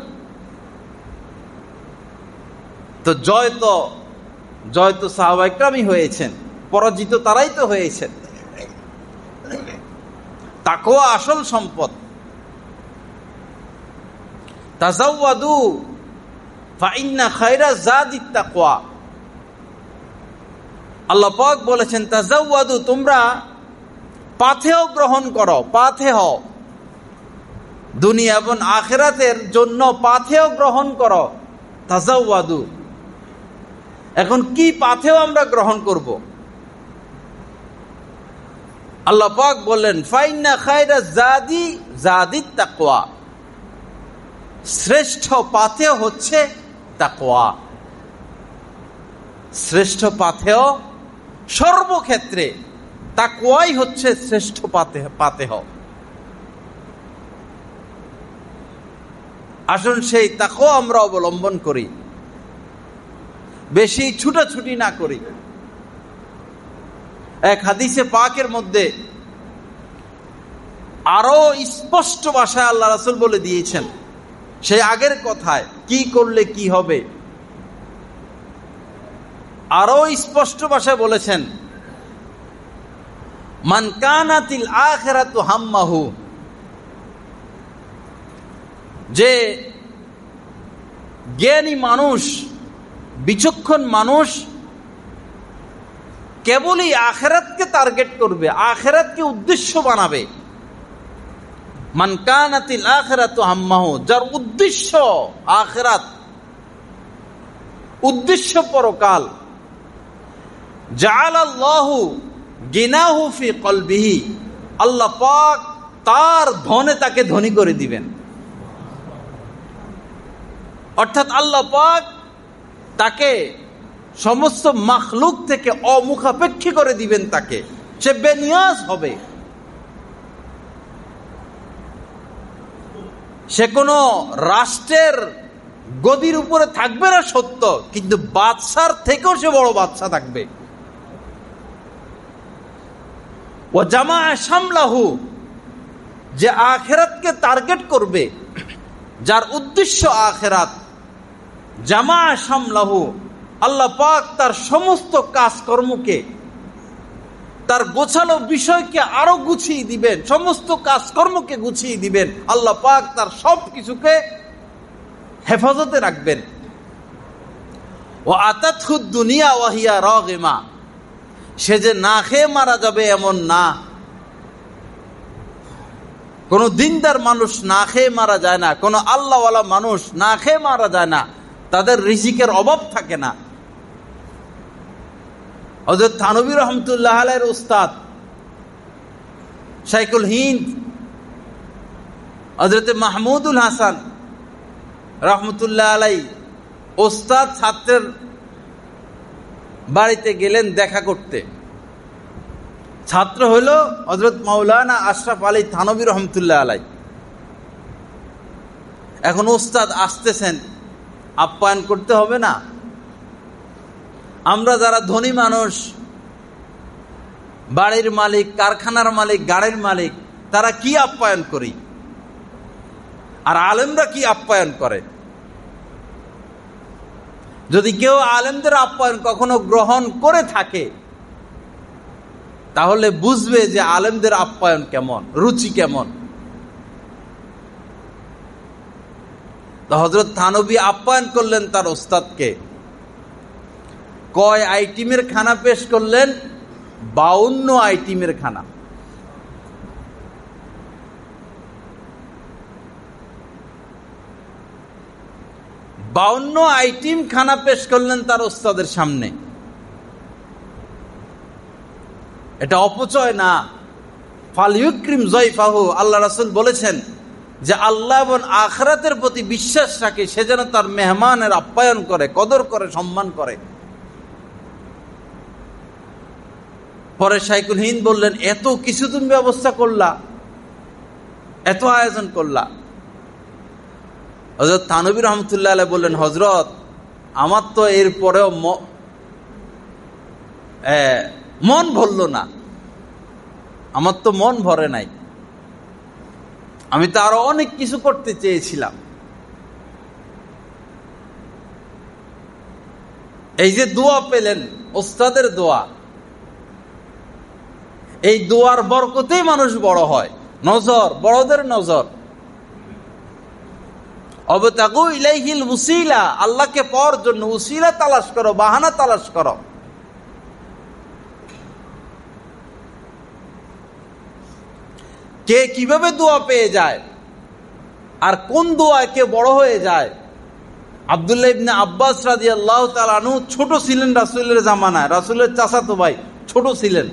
তো জয় তো সাহাবায়ে কিরামই হয়েছেন, পরাজিত তারাই তো হয়েছেন। তাকওয়া আসল সম্পদ। তাজাওয়াদু ফাইন্না খায়রা যাদিত তাকওয়া, আল্লাহ পাক বলেছেন তাজাওয়াদু, তোমরা পাথেয় গ্রহণ করো, পাথেয়, দুনিয়া এবং আখিরাতের জন্য পাথেয় গ্রহণ করো। তাজাওয়াদু, এখন কি পাথেয় আমরা গ্রহণ করব? আল্লাহ পাক বললেন ফাইন্না খায়রা যাদিত তাকওয়া, শ্রেষ্ঠ পাথেয় হচ্ছে তাকওয়া। শ্রেষ্ঠ পাথেয় সর্বক্ষেত্রে তাকওয়াই হচ্ছে শ্রেষ্ঠ পাথেয়। আসুন সেই তাকওয়া আমরা অবলম্বন করি, বেশি ছুটাছুটি না করি। এক হাদিসে পাকের মধ্যে আরো স্পষ্ট ভাষায় আল্লাহ রাসূল বলে দিয়েছেন, সেই আগের কথায় কি করলে কি হবে আরো স্পষ্ট ভাষায় বলেছেন, মান কানাতিল আখিরাতু হাম্মাহু, যে জ্ঞানী মানুষ, বিচক্ষণ মানুষ কেবলই আখিরাতকে টার্গেট করবে, আখিরাতকে উদ্দেশ্য বানাবে। মান কানাতিল আখিরাতু হাম্মাহু, যার উদ্দেশ্য আখিরাত, উদ্দেশ্য পরকাল, জাআলাল্লাহু গিনাহু ফি কলবিহি, আল্লাহ পাক তার ধনে তাকে ধনী করে দিবেন। অর্থাৎ আল্লাহ পাক তাকে সমস্ত মাখলুক থেকে অমুখাপেক্ষী করে দিবেন, তাকে সে বেনিয়াজ হবে। সে কোনো রাষ্ট্রের গদির উপরে থাকবে না সত্য, কিন্তু বাদশার থেকেও সে বড় বাদশা থাকবে। ও জামা সামলাহু, যে আখিরাতকে টার্গেট করবে, যার উদ্দেশ্য আখিরাত, জামা সামলাহু, আল্লাহ পাক তার সমস্ত কাজকর্মকে, তার গোছানো বিষয়কে আরো গুছিয়ে দিবেন, সমস্ত কাজকর্মকে গুছিয়ে দিবেন। আল্লাহ পাক তার সব কিছুকে হেফাজতে রাখবেন। ও আতাতহুদ দুনিয়া ওয়াহিয়া রাগিমা, সে যে না খেয়ে মারা যাবে এমন না। কোন দিনদার মানুষ না খেয়ে মারা যায় না, কোন আল্লাহওয়ালা মানুষ না খেয়ে মারা যায় না, তাদের রিজিকের অভাব থাকে না। হযরত থানভী রহমতুল্লাহ আলাইহির উস্তাদ শাইখুল হিন্দ হযরত মাহমুদুল হাসান রহমতুল্লাহ আলাইহি উস্তাদ ছাত্রের বাড়িতে গেলেন দেখা করতে। ছাত্র হইল হযরত মাওলানা আশরাফ আলী থানভী রহমতুল্লাহ আলাইহি। এখন উস্তাদ আসতেছেন, আপ্যায়ন করতে হবে না? আমরা যারা ধনী মানুষ, বাড়ির মালিক, কারখানার মালিক, গাড়ির মালিক, তারা কি আপ্যায়ন করি, আর আলেমরা কি আপ্যায়ন করে? যদি কেউ আলেমদের আপ্যায়ন কখনো গ্রহণ করে থাকে, তাহলে বুঝবে যে আলেমদের আপ্যায়ন কেমন, রুচি কেমন। তো হযরত থানভী আপ্যায়ন করলেন তার ওস্তাদকে। কয় আইটেমের খানা পেশ করলেন? 52 আইটেমের খানা। আইটেম খানা পেশ করলেন তার ওস্তাদের সামনে। এটা অপচয় না। ফালইউকরিম যায়ফাহু, আল্লাহ রাসূল বলেছেন যে আল্লাহ এবং আখিরাতের প্রতি বিশ্বাস রাখে, সে যেন তার মেহমানের আপ্যায়ন করে, কদর করে, সম্মান করে। পরে শাইখুল হিন্দ বললেন, এত কিছু তুমি ব্যবস্থা করলা, এত আয়োজন করলা? হযরত থানভী রহমতুল্লাহ আলাইহি বললেন, হযরত, আমার তো এরপরেও মন ভরল না, আমার তো মন ভরে নাই, আমি তো আরো অনেক কিছু করতে চেয়েছিলাম। এই যে দোয়া পেলেন, ওস্তাদের দোয়া, এই দোয়ার বরকতেই মানুষ বড় হয়। নজর, বড়দের নজর। অবতাগু ইলাইহিল উসিলা, আল্লাহকে পাওয়ার জন্য উসিলা তালাশ করো, বাহানা তালাশ করো। কে কিভাবে দোয়া পেয়ে যায় আর কোন দোয়ায় কে বড় হয়ে যায়? আব্দুল্লাহ ইবনে আব্বাস রাদিয়াল্লাহু তাআলা আনহু ছোট ছিলেন রাসূলের জামানায়, রাসূলের চাচাতো ভাই, ছোট ছিলেন।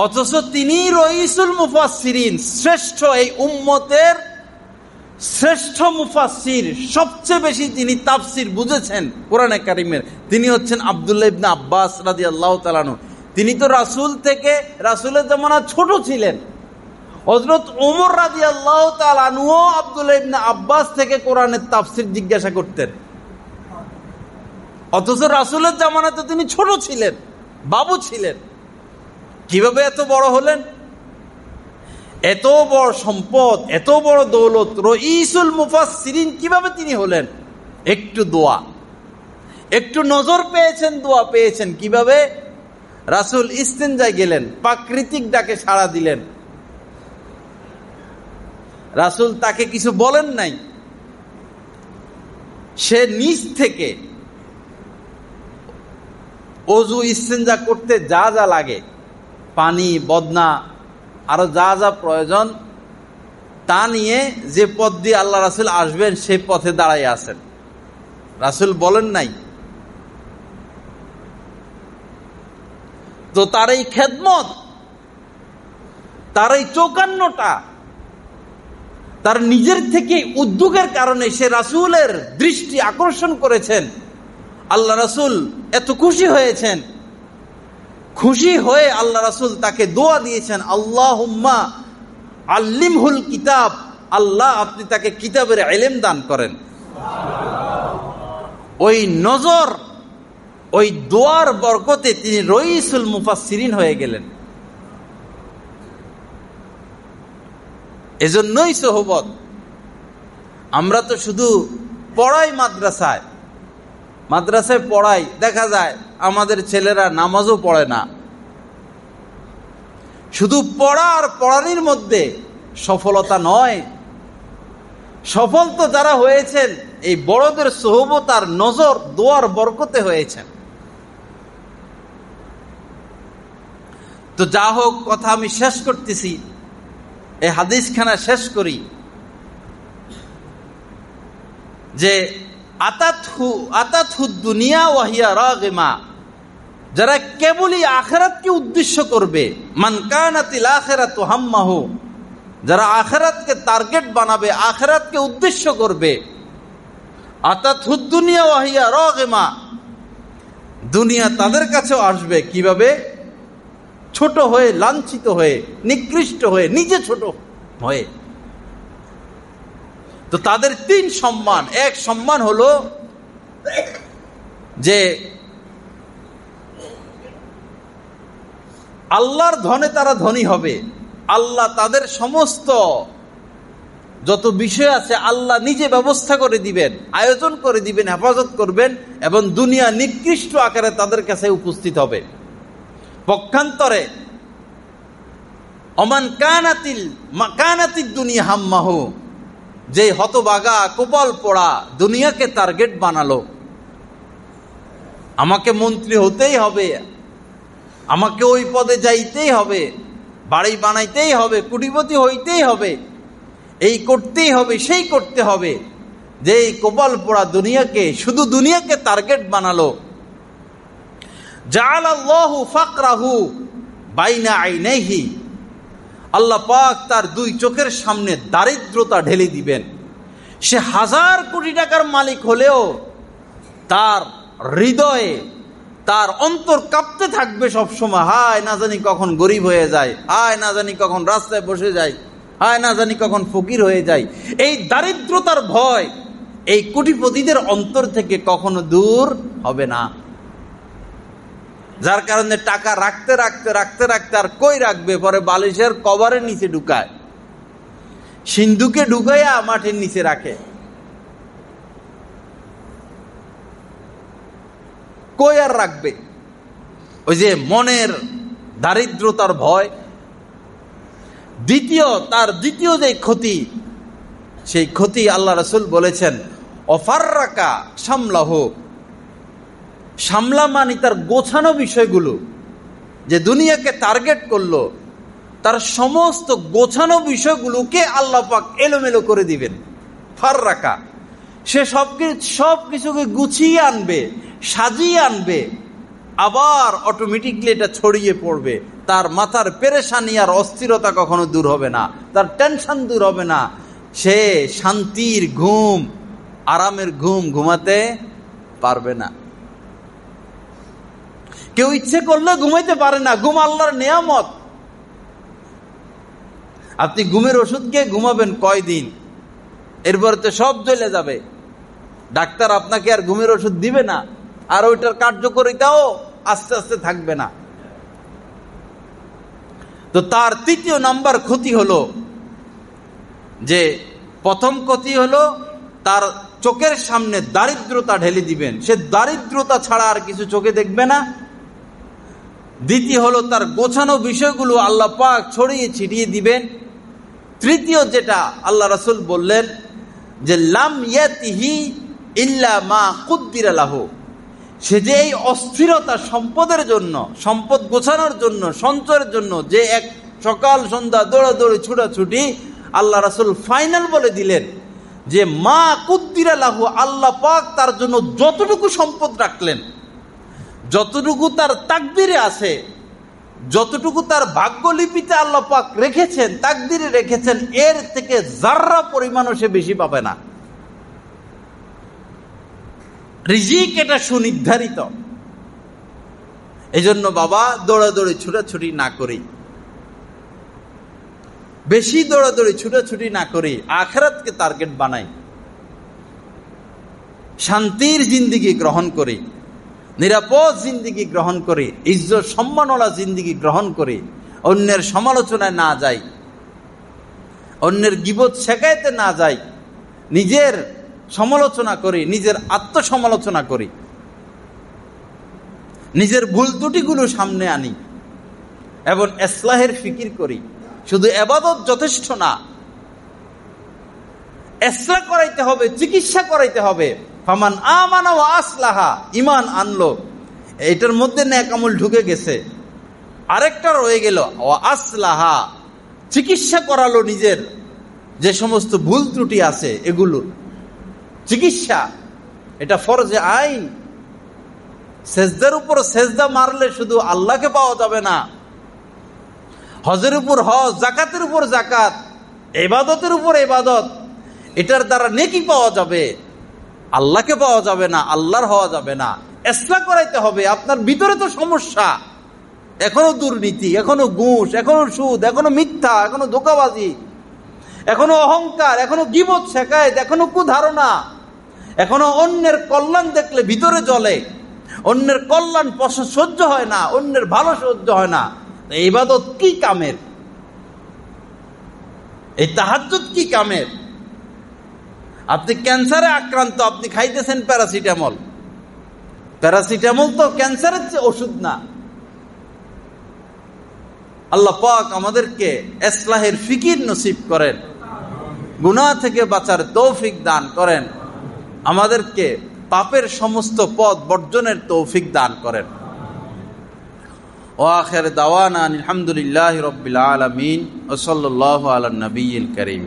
অথচ তিনি রইসুল মুফাসসিরিন, শ্রেষ্ঠ এই উম্মতের শ্রেষ্ঠ মুফাসসির, সবচেয়ে বেশি তিনি তাফসির বুঝেছেন কোরআনে কারিমের, তিনি হচ্ছেন আব্দুল্লাহ ইবনে আব্বাস রাদিয়াল্লাহু তাআলা আনহু। তিনি তো রাসূল থেকে, রাসূলের জামানা ছোট ছিলেন। হযরত ওমর রাদিয়াল্লাহু তাআলা আনহু আব্দুল্লাহ ইবনে আব্বাস থেকে কোরআনের তাফসির জিজ্ঞাসা করতেন। অথচ রাসূলের জামানাতে তিনি ছোট ছিলেন, বাবু ছিলেন। কিভাবে এত বড় হলেন? এত বড় সম্পদ, এত বড় দৌলত, রইসুল মুফাসসিরিন কিভাবে তিনি হলেন? একটু দোয়া, একটু নজর পেয়েছেন, দোয়া পেয়েছেন। কিভাবে? রাসূল ইস্তেনজায় গেলেন, প্রাকৃতিক ডাকে সাড়া দিলেন। রাসূল তাকে কিছু বলেন নাই, সে নিজ থেকে ওযু ইস্তেনজা করতে যা যা লাগে, পানি, বদনা, আরো যা যা প্রয়োজন, তা নিয়ে যে পথ দিয়ে আল্লাহ রাসূল আসবেন সেই পথে দাঁড়াই আছেন। রাসূল বলেন নাই তো তার এই খেদমত, তার এই চৌকান্নটা, তার নিজের থেকে উদ্যোগের কারণে সে রাসূলের দৃষ্টি আকর্ষণ করেছেন। আল্লাহ রাসূল এত খুশি হয়েছেন, খুশি হয়ে আল্লাহ রাসূল তাকে দোয়া দিয়েছেন, আল্লাহুম্মা আল্লিমহুল কিতাব, আল্লাহ আপনি তাকে কিতাবের ইলম দান করেন। ওই নজর, ওই দোয়ার বরকতে তিনি রইসুল মুফাসসিরিন হয়ে গেলেন। এজন্যই সোহবত। আমরা তো শুধু পড়াই মাদ্রাসায়, মাদ্রাসায় পড়াই, দেখা যায় আমাদের ছেলেরা নামাজও পড়ে না। শুধু পড়া আর পড়ানির মধ্যে সফলতা নয়, সফল তো যারা হয়েছেন এই বড়দের সোহবত আর নজর দোয়ার বরকতে হয়েছেন। তো যা হোক, কথা আমি শেষ করতেছি, এই হাদিসখানা শেষ করি যে আতাতহু দুনিয়া ওয়াহিয়া রাগিমা, যারা কেবলই আখিরাতকে উদ্দেশ্য করবে, মান কানাতিল আখিরাতু হাম্মাহু, যারা আখিরাতকে টার্গেট বানাবে, আখিরাতকে উদ্দেশ্য করবে, আতাতহু দুনিয়া ওয়াহিয়া রাগিমা, দুনিয়া তাদের কাছেও আসবে কিভাবে? ছোট হয়ে, লাঞ্ছিত হয়ে, নিকৃষ্ট হয়ে, নিজে ছোট হয়ে। তো তাদের তিন সম্মান। এক সম্মান হলো যে আল্লাহর ধনে তারা ধনী হবে, আল্লাহ তাদের সমস্ত যত বিষয় আছে আল্লাহ নিজে ব্যবস্থা করে দিবেন, আয়োজন করে দিবেন, হেফাজত করবেন, এবং দুনিয়া নিকৃষ্ট আকারে তাদের কাছে উপস্থিত হবে। পক্ষান্তরে অমান কানাতিদ দুনিয়া হাম্মাহু, যে হতবাগা কপাল পোড়া দুনিয়াকে টার্গেট বানালো, আমাকে মন্ত্রী হতেই হবে, আমাকে ওই পদে যাইতেই হবে, বাড়ি বানাইতেই হবে, কোটিপতি হইতেই হবে, এই করতেই হবে, সেই করতে হবে, যে এই কপাল পোড়া দুনিয়াকে, শুধু দুনিয়াকে টার্গেট বানালো, জাআলাল্লাহু ফাকরাহু বাইনা আইনাইহি, আল্লাহ পাক তার দুই চোখের সামনে দারিদ্রতা ঢেলে দিবেন। সে 1000 কোটি টাকার মালিক হলেও তার হৃদয়ে, তার অন্তর কাঁপতে থাকবে সবসময়, হায় না জানি কখন গরিব হয়ে যায়, হায় না জানি কখন রাস্তায় বসে যায়, হায় না জানি কখন ফকির হয়ে যায়। এই দারিদ্রতার ভয় এই কোটিপতিদের অন্তর থেকে কখনো দূর হবে না, যার কারণে টাকা রাখতে রাখতে রাখতে রাখতে আর কই রাখবে, পরে বালিশের কভারের নিচে ঢুকায়, সিন্ধুকে ঢুকাইয়া মাটির নিচে রাখে, কই আর রাখবে? ওই যে মনের দারিদ্রতার ভয়। তার দ্বিতীয় যে ক্ষতি, সেই ক্ষতি আল্লাহ রাসূল বলেছেন, অফাররাকা সামলাহু, সামলা মানে তার গোছানো বিষয়গুলো, যে দুনিয়াকে টার্গেট করলো, তার সমস্ত গোছানো বিষয়গুলোকে আল্লাহ পাক এলোমেলো করে দিবেন। ফাররাকা, সে সব কিছুকে গুছিয়ে আনবে, সাজিয়ে আনবে, আবার অটোমেটিকলি এটা ছড়িয়ে পড়বে। তার মাথার পেরেশানি আর অস্থিরতা কখনো দূর হবে না, তার টেনশন দূর হবে না, সে শান্তির ঘুম, আরামের ঘুম ঘুমাতে পারবে না। কেউ ইচ্ছে করলে ঘুমাইতে পারে না, ঘুম আল্লাহর নিয়ামত। আপনি ঘুমের ওষুধ খেয়ে ঘুমাবেন কয়দিন, এরপর তো সব জ্বলে যাবে, ডাক্তার আপনাকে আর ঘুমের ওষুধ দিবে না, আর ওইটার কার্যকারিতাও আস্তে আস্তে থাকবে না। তো তার তৃতীয় নাম্বার ক্ষতি হলো যে, প্রথম ক্ষতি হলো তার চোখের সামনে দারিদ্রতা ঢেলে দিবেন, সে দারিদ্রতা ছাড়া আর কিছু চোখে দেখবে না। দ্বিতীয় হলো তার গোছানো বিষয়গুলো আল্লাহ পাক ছড়িয়ে ছিটিয়ে দিবেন। তৃতীয় যেটা আল্লাহ রাসূল বললেন যে, লাম ইয়াতিহি ইল্লা মা কুদ্দিরা লাহু, সে যে এই অস্থিরতা সম্পদের জন্য, সম্পদ গোছানোর জন্য, সঞ্চয়ের জন্য যে এক সকাল সন্ধ্যা দৌড়াদৌড়ি ছুটাছুটি, আল্লাহ রাসূল ফাইনাল বলে দিলেন যে মা কুদ্দিরা লাহু, আল্লাহ পাক তার জন্য যতটুকু সম্পদ রাখলেন, যতটুকু তার তাকদীরে আছে, যতটুকু তার ভাগ্যলিপিতে আল্লাহ পাক রেখেছেন, তাকদিরে রেখেছেন, এর থেকে যাররা পরিমাণও সে বেশি পাবে না। রিজিক এটা সুনির্ধারিত। এজন্য বাবা দৌড়াদৌড়ি ছুটাছুটি না করি, বেশি দৌড়াদৌড়ি ছুটাছুটি না করি, আখিরাতকে টার্গেট বানাই, শান্তির জিন্দেগি গ্রহণ করি, নিরাপদ জিন্দেগি গ্রহণ করি, ইজ্জত সম্মানওয়ালা জিন্দেগি গ্রহণ করি, অন্যের সমালোচনায় না যাই, অন্যের গীবত শেখাইতে না যাই, নিজের সমালোচনা করি, নিজের আত্মসমালোচনা করি, নিজের ভুল ত্রুটিগুলো সামনে আনি এবং ইসলাহের ফিকির করি। শুধু ইবাদত যথেষ্ট না, ইসলাহ করাইতে হবে, চিকিৎসা করাইতে হবে। ফামান আমানা ওয়া আসলাহা, ঈমান আনলো, এটার মধ্যে নেক আমল ঢুকে গেছে। আরেকটা রয়ে গেল ওয়া আসলাহা, চিকিৎসা করালো নিজের যে সমস্ত ভুল ত্রুটি আছে এগুলোর চিকিৎসা। এটা ফরজে আইন। সেজদার উপর সেজদা মারলে শুধু আল্লাহকে পাওয়া যাবে না, হজের উপর হজ, জাকাতের উপর জাকাত, ইবাদতের উপর ইবাদত, এটার দ্বারা নেকি পাওয়া যাবে, আল্লাহকে পাওয়া যাবে না, আল্লাহর হওয়া যাবে না। ইসলাহ করাইতে হবে। আপনার ভিতরে তো সমস্যা, এখনো দুর্নীতি, এখনো ঘুষ, এখনো সুদ, এখনো মিথ্যা, এখনো ধোঁকাবাজি, এখনো অহংকার, এখনো গীবত শেখায়, এখনো কুধারণা, এখনো অন্যের কল্যাণ দেখলে ভিতরে জ্বলে, অন্যের কল্যাণ সহ্য হয় না, অন্যের ভালো সহ্য হয় না। এই ইবাদত কি কামের? এই তাহাজ্জুদ কি কামের? আপনি ক্যান্সারে আক্রান্ত, আপনি খাইতেছেন প্যারাসিটামল। প্যারাসিটামল তো ক্যান্সারের চেয়ে ওষুধ না। আল্লাহ পাক আমাদেরকে ইসলাহের ফিকির নসিব করেন, গুনাহ থেকে বাঁচার তৌফিক দান করেন, আমাদেরকে পাপের সমস্ত পথ বর্জনের তৌফিক দান করেন। ওয়া আখির দাওয়ানা আলহামদুলিল্লাহি রাব্বিল আলামিন ওয়া সাল্লাল্লাহু আলা নবিয়্যিল কারীম।